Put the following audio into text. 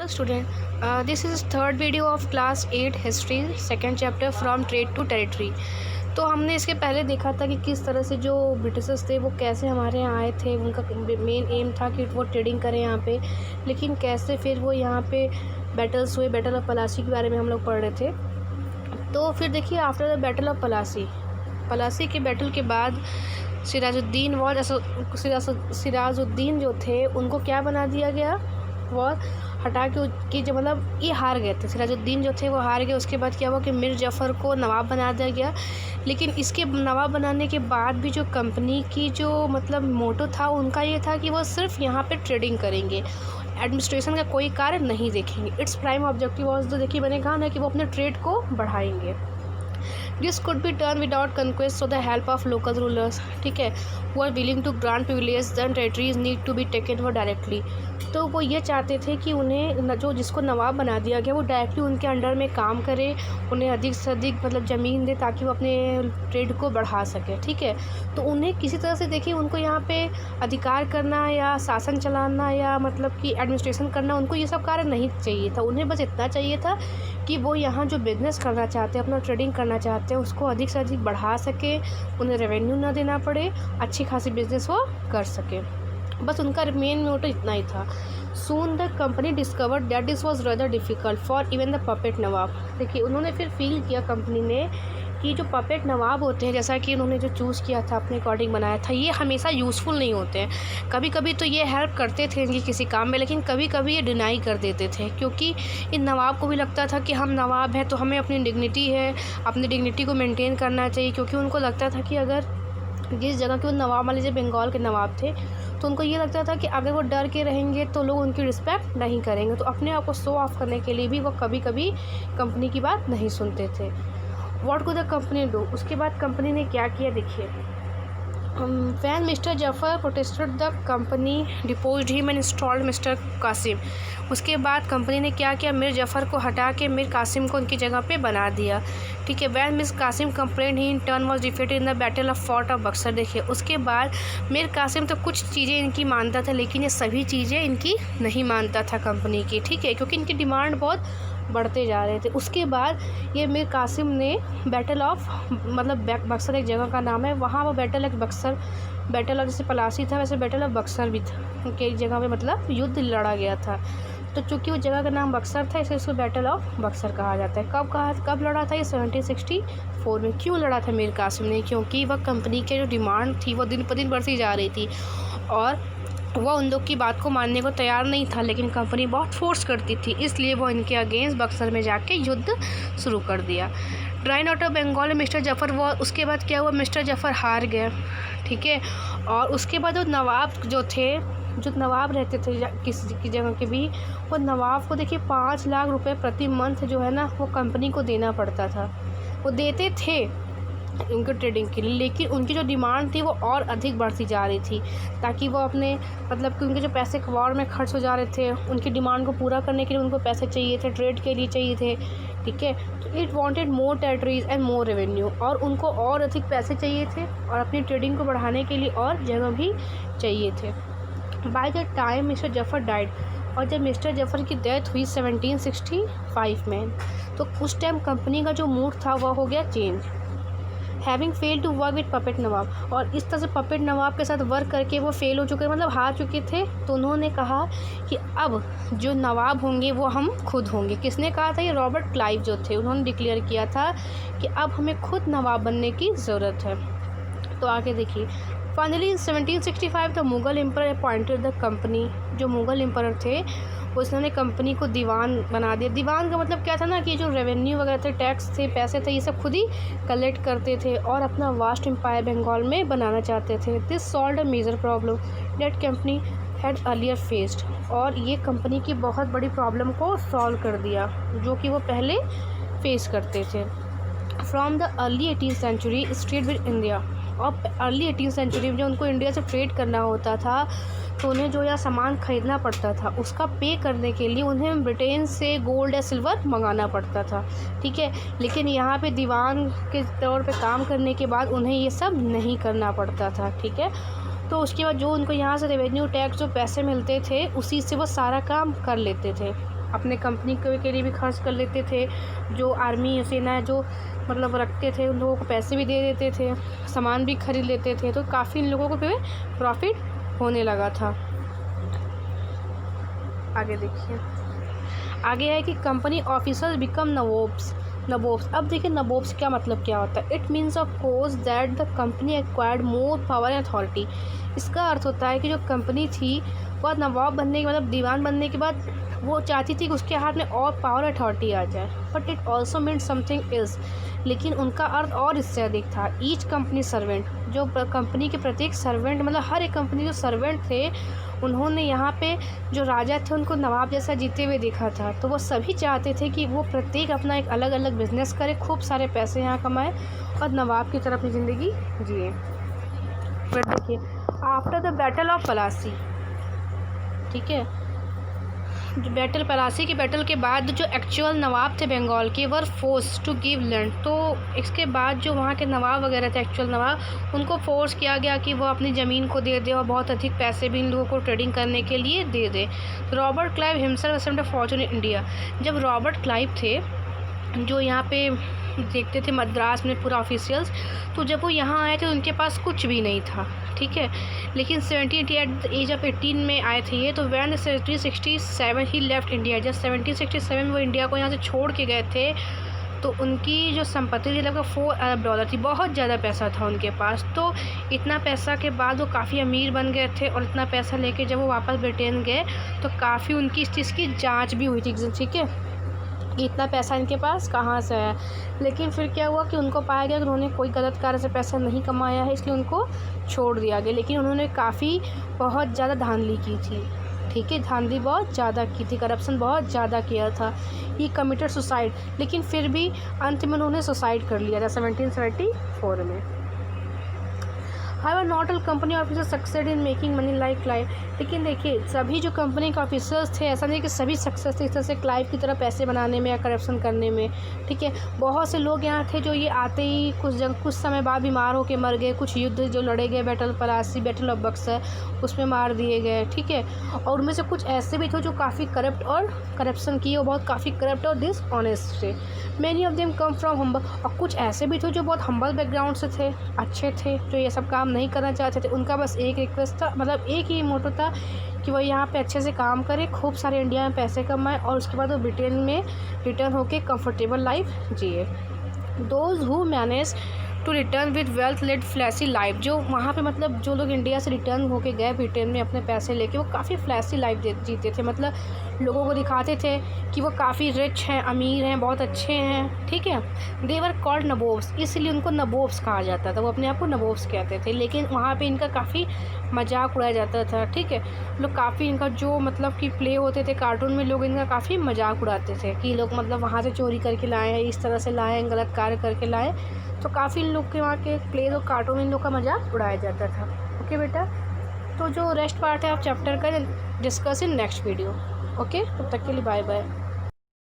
Hello student, this is third video of class 8 history second chapter from trade to territory। तो हमने इसके पहले देखा था कि किस तरह से जो ब्रिटिशर्स थे वो कैसे हमारे यहाँ आए थे। उनका मेन एम था कि वो ट्रेडिंग करें यहाँ पे, लेकिन कैसे फिर वो यहाँ पे बैटल्स हुए। बैटल ऑफ पलासी के बारे में हम लोग पढ़ रहे थे। तो फिर देखिए after the battle of Plassey के बैटल के बाद सिराजुद्दीन जो थे उनको क्या बना दिया गया, वो हटा के जब मतलब ये हार गए थे। सिराजुद्दीन जो थे वो हार गए। उसके बाद क्या हुआ कि मीर जफ़र को नवाब बना दिया गया। लेकिन इसके नवाब बनाने के बाद भी जो कंपनी की जो मतलब मोटो था उनका ये था कि वो सिर्फ यहाँ पे ट्रेडिंग करेंगे, एडमिनिस्ट्रेशन का कोई कार्य नहीं देखेंगे। इट्स प्राइम ऑब्जेक्टिव वॉज तो देखिए मैंने कहा ना कि वो अपने ट्रेड को बढ़ाएंगे। This could be turn without conquest so the help of local rulers, ठीक है, who are willing to grant privilege then territories need to be taken over directly. तो वो ये चाहते थे कि उन्हें जो जिसको नवाब बना दिया गया वो डायरेक्टली उनके अंडर में काम करे, उन्हें अधिक से अधिक मतलब ज़मीन दे ताकि वो अपने ट्रेड को बढ़ा सके, ठीक है। तो उन्हें किसी तरह से देखिए उनको यहाँ पे अधिकार करना या शासन चलाना या मतलब कि एडमिनिस्ट्रेशन करना, उनको ये सब कार्य नहीं चाहिए था। उन्हें बस इतना चाहिए था कि वो यहाँ जो बिज़नेस करना चाहते हैं, अपना ट्रेडिंग करना चाहते हैं, उसको अधिक से अधिक बढ़ा सके, उन्हें रेवेन्यू ना देना पड़े, अच्छी खासी बिज़नेस वो कर सके। बस उनका मेन मोटो इतना ही था। Soon the company discovered that this was rather difficult for even the puppet Nawab. देखिए उन्होंने फिर फील किया कंपनी ने कि जो पपेट नवाब होते हैं, जैसा कि उन्होंने जो चूज़ किया था अपने अकॉर्डिंग बनाया था, ये हमेशा यूज़फुल नहीं होते हैं। कभी कभी तो ये हेल्प करते थे इनकी किसी काम में, लेकिन कभी कभी ये डिनाई कर देते थे, क्योंकि इन नवाब को भी लगता था कि हम नवाब हैं तो हमें अपनी डिग्निटी है, अपनी डिग्निटी को मेंटेन करना चाहिए। क्योंकि उनको लगता था कि अगर जिस जगह के वो नवाब मान लीजिए बंगाल के नवाब थे, तो उनको ये लगता था कि अगर वो डर के रहेंगे तो लोग उनकी रिस्पेक्ट नहीं करेंगे। तो अपने आप को शो ऑफ करने के लिए भी वो कभी कभी कंपनी की बात नहीं सुनते थे। What could the company do? उसके बाद कंपनी ने क्या किया देखिए। When mister Zafar protested the company deposed him and installed mister Qasim. उसके बाद कंपनी ने क्या किया, मीर जफ़र को हटा के मीर कासिम को उनकी जगह पे बना दिया, ठीक है। When Mir Kasim complaint he in turn was defeated in the battle of fort of Buxar. देखिए उसके बाद मीर कासिम तो कुछ चीज़ें इनकी मानता था, लेकिन ये सभी चीज़ें इनकी नहीं मानता था कंपनी की, ठीक है, क्योंकि इनकी डिमांड बहुत बढ़ते जा रहे थे। उसके बाद ये मीर कासिम ने बैटल ऑफ मतलब बक्सर एक जगह का नाम है, वहाँ वो बैटल ऑफ जैसे पलासी था वैसे बैटल ऑफ बक्सर भी था कि एक जगह पे मतलब युद्ध लड़ा गया था। तो चूँकि वो जगह का नाम बक्सर था इसलिए इसको बैटल ऑफ बक्सर कहा जाता है। कब लड़ा था ये? 1764 में। क्यों लड़ा था मीर कासिम ने? क्योंकि वह कंपनी की जो डिमांड थी वो दिन पर दिन बढ़ती जा रही थी और वह उन लोग की बात को मानने को तैयार नहीं था, लेकिन कंपनी बहुत फोर्स करती थी, इसलिए वो इनके अगेंस्ट बक्सर में जाके युद्ध शुरू कर दिया। ड्राइन आउट ऑफ बंगाल में मिस्टर जफ़र वो उसके बाद क्या हुआ, मिस्टर जफ़र हार गए, ठीक है। और उसके बाद वो नवाब जो नवाब रहते थे किसी की जगह के भी, वो नवाब को देखिए 5 लाख रुपए प्रति मंथ जो है ना वो कंपनी को देना पड़ता था। वो देते थे उनके ट्रेडिंग के लिए, लेकिन उनकी जो डिमांड थी वो और अधिक बढ़ती जा रही थी, ताकि वो अपने मतलब कि उनके जो पैसे वॉर में खर्च हो जा रहे थे, उनकी डिमांड को पूरा करने के लिए उनको पैसे चाहिए थे, ट्रेड के लिए चाहिए थे, ठीक है। तो it wanted more territories and more revenue, और उनको और अधिक पैसे चाहिए थे और अपनी ट्रेडिंग को बढ़ाने के लिए और जगह भी चाहिए थे। By the time mister Zafar died, और जब मिस्टर जफ़र की डेथ हुई 1765 में, तो उस टाइम कंपनी का जो मूड था वह हो गया change. Having fail to work with puppet Nawab, और इस तरह से पपेट नवाब के साथ वर्क करके वो फेल हो चुके मतलब हार चुके थे। तो उन्होंने कहा कि अब जो नवाब होंगे वो हम खुद होंगे। किसने कहा था? ये रॉबर्ट क्लाइव जो थे, उन्होंने डिक्लेयर किया था कि अब हमें खुद नवाब बनने की ज़रूरत है। तो आगे देखिए, finally in 1765 the Mughal emperor appointed the company. जो मुगल एम्पर थे उसने कंपनी को दीवान बना दिया। दीवान का मतलब क्या था ना कि जो रेवेन्यू वगैरह थे, टैक्स थे, पैसे थे, ये सब खुद ही कलेक्ट करते थे और अपना वास्ट एम्पायर बंगाल में बनाना चाहते थे। This solved a major problem that company had earlier faced, और ये कंपनी की बहुत बड़ी प्रॉब्लम को सॉल्व कर दिया जो कि वो पहले फेस करते थे। From the early 18th century trade with India, और अर्ली 18th सेंचुरी में जो उनको इंडिया से ट्रेड करना होता था तो उन्हें जो यहाँ सामान ख़रीदना पड़ता था उसका पे करने के लिए उन्हें ब्रिटेन से गोल्ड या सिल्वर मंगाना पड़ता था, ठीक है। लेकिन यहाँ पे दीवान के तौर पे काम करने के बाद उन्हें ये सब नहीं करना पड़ता था, ठीक है। तो उसके बाद जो उनको यहाँ से रेवेन्यू टैक्स जो पैसे मिलते थे उसी से वो सारा काम कर लेते थे। अपने कंपनी के लिए भी खर्च कर लेते थे। जो आर्मी सेना जो मतलब रखते थे उन लोगों को पैसे भी दे देते थे, सामान भी खरीद लेते थे, तो काफ़ी इन लोगों को फिर प्रॉफिट होने लगा था। आगे देखिए, आगे है कि कंपनी ऑफिसर्स बिकम नवाब्स। अब देखिए नवाब्स क्या मतलब क्या होता है। It means of course that the company acquired more power and authority. इसका अर्थ होता है कि जो कंपनी थी वह नवाब बनने के मतलब दीवान बनने के बाद वो चाहती थी कि उसके हाथ में और पावर अथॉरिटी आ जाए। But it also mean something is, लेकिन उनका अर्थ और इससे अधिक था। ईच कंपनी सर्वेंट, जो कंपनी के प्रत्येक सर्वेंट मतलब हर एक कंपनी जो सर्वेंट थे उन्होंने यहाँ पे जो राजा थे उनको नवाब जैसा जीते हुए देखा था। तो वो सभी चाहते थे कि वो प्रत्येक अपना एक अलग अलग बिजनेस करे, खूब सारे पैसे यहाँ कमाए और नवाब की तरह अपनी ज़िंदगी जिए। फिर देखिए, after the battle of Plassey, ठीक है, जो बैटल पलासी की बैटल के बाद जो एक्चुअल नवाब थे बंगाल के वर फोर्स टू गिव लैंड। तो इसके बाद जो वहाँ के नवाब वगैरह थे एक्चुअल नवाब, उनको फोर्स किया गया कि वो अपनी ज़मीन को दे दे और बहुत अधिक पैसे भी इन लोगों को ट्रेडिंग करने के लिए दे दे। रॉबर्ट क्लाइव हिमसेल्फ असेम्ड अ फॉर्चून इन इंडिया। जब रॉबर्ट क्लाइव थे जो यहाँ पे देखते थे मद्रास में पूरा ऑफिशियल्स, तो जब वो यहाँ आए थे उनके पास कुछ भी नहीं था, ठीक है। लेकिन 1780 एट द एज ऑफ 18 में आए थे ये। तो वैन 1767 ही लेफ्ट इंडिया। जब 1767 में वो इंडिया को यहाँ से छोड़ के गए थे तो उनकी जो संपत्ति थी लगभग $4 अरब थी। बहुत ज़्यादा पैसा था उनके पास। तो इतना पैसा के बाद वो काफ़ी अमीर बन गए थे और इतना पैसा लेके जब वो वापस ब्रिटेन गए तो काफ़ी उनकी इस चीज़ की जाँच भी हुई थी, ठीक है, कि इतना पैसा इनके पास कहाँ से है। लेकिन फिर क्या हुआ कि उनको पाया गया कि उन्होंने कोई गलत कार्य से पैसा नहीं कमाया है, इसलिए उनको छोड़ दिया गया। लेकिन उन्होंने काफ़ी बहुत ज़्यादा धांधली की थी, ठीक है, धांधली बहुत ज़्यादा की थी, करप्शन बहुत ज़्यादा किया था। ही कमिटेड सुसाइड, लेकिन फिर भी अंत में उन्होंने सुसाइड कर लिया था 1774 में। However not all company officers succeed in making money like Clive. लेकिन देखिए सभी जो कंपनी के ऑफिसर्स थे ऐसा नहीं कि सभी सक्सेस थे इस तरह से क्लाइव की तरह पैसे बनाने में या करप्शन करने में, ठीक है। बहुत से लोग यहाँ थे जो ये आते ही कुछ समय बाद बीमार होकर मर गए। कुछ युद्ध जो लड़े गए, battle Plassey, battle of Buxar, उसमें मार दिए गए, ठीक है। और उनमें से कुछ ऐसे भी थे जो काफ़ी करप्ट और करप्शन किए और बहुत काफ़ी करप्ट और डिसऑनेस्ट थे। Many of them come from humble, और कुछ ऐसे भी थे जो बहुत हम्बल बैकग्राउंड से थे, अच्छे थे, जो ये सब काम नहीं करना चाहते थे। उनका बस एक रिक्वेस्ट था, मतलब एक ही मोटो था कि वो यहाँ पे अच्छे से काम करे, खूब सारे इंडिया में पैसे कमाए और उसके बाद वो ब्रिटेन में रिटर्न होके कंफर्टेबल लाइफ जिए। Those who manage to return with wealth led flashy life, जो वहाँ पे मतलब जो लोग इंडिया से रिटर्न होके गए ब्रिटेन में अपने पैसे लेके, वो काफ़ी फ्लैसी लाइफ जीते थे। मतलब लोगों को दिखाते थे कि वो काफ़ी रिच हैं, अमीर हैं, बहुत अच्छे हैं, ठीक है। दे वर कॉल्ड नबोब्स, इसलिए उनको नबोब्स कहा जाता था, वो अपने आप को नबोब्स कहते थे। लेकिन वहाँ पे इनका काफ़ी मजाक उड़ाया जाता था, ठीक है। लोग काफ़ी इनका जो मतलब कि प्ले होते थे कार्टून में, लोग इनका काफ़ी मजाक उड़ाते थे कि लोग मतलब वहाँ से चोरी करके लाए हैं, इस तरह से लाए हैं, गलत कार्य करके लाए। तो काफ़ी लोग के वहाँ के प्ले और कार्टून इन लोग का मजाक उड़ाया जाता था। ओके बेटा, तो जो रेस्ट पार्ट है आप चैप्टर का discuss in next video. Okay, तब तक के लिए बाय बाय।